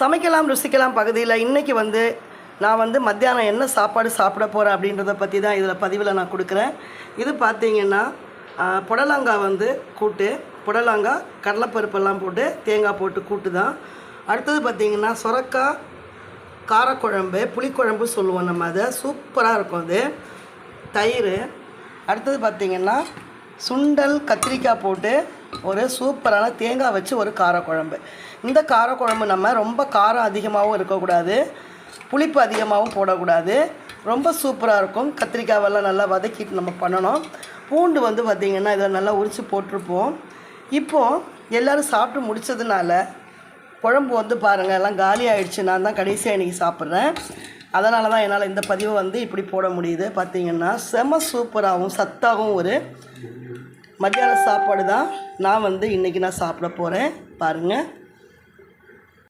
சமைக்கலாம் ருசிக்கலாம் பகுதியில் இன்றைக்கி வந்து நான் வந்து மத்தியானம் என்ன சாப்பாடு சாப்பிட போகிறேன் அப்படின்றத பற்றி தான் இதில் பதிவில் நான் கொடுக்குறேன். இது பார்த்திங்கன்னா புடலங்காய் வந்து கூட்டு, புடலங்காய் கடலைப்பருப்பெல்லாம் போட்டு தேங்காய் போட்டு கூட்டு தான். அடுத்தது பார்த்திங்கன்னா சுரக்காய் காரக்குழம்பு, புளிக்குழம்பு சொல்லுவோம் நம்ம, அதை சூப்பராக இருக்கும் அது, தயிர். அடுத்தது பார்த்திங்கன்னா சுண்டல் கத்திரிக்காய் போட்டு ஒரு சூப்பரான தேங்காய் வச்சு ஒரு காரக்குழம்பு. இந்த காரக்குழம்பு நம்ம ரொம்ப காரம் அதிகமாகவும் இருக்கக்கூடாது, புளிப்பு அதிகமாகவும் போடக்கூடாது, ரொம்ப சூப்பராக இருக்கும். கத்திரிக்காவெல்லாம் நல்லா வதக்கிட்டு நம்ம பண்ணணும். பூண்டு வந்து பார்த்திங்கன்னா இதில் நல்லா உரித்து போட்டிருப்போம். இப்போது எல்லோரும் சாப்பிட்டு முடித்ததுனால குழம்பு வந்து பாருங்கள் எல்லாம் காலி ஆகிடுச்சு. நான் தான் கடைசியாக இன்றைக்கி சாப்பிட்றேன். அதனால தான் என்னால் இந்த பதிவை வந்து இப்படி போட முடியுது. பார்த்திங்கன்னா செம சூப்பராகவும் சத்தாகவும் ஒரு மத்தியான சாப்பாடு தான் நான் வந்து இன்றைக்கி நான் சாப்பிட போகிறேன். பாருங்கள்.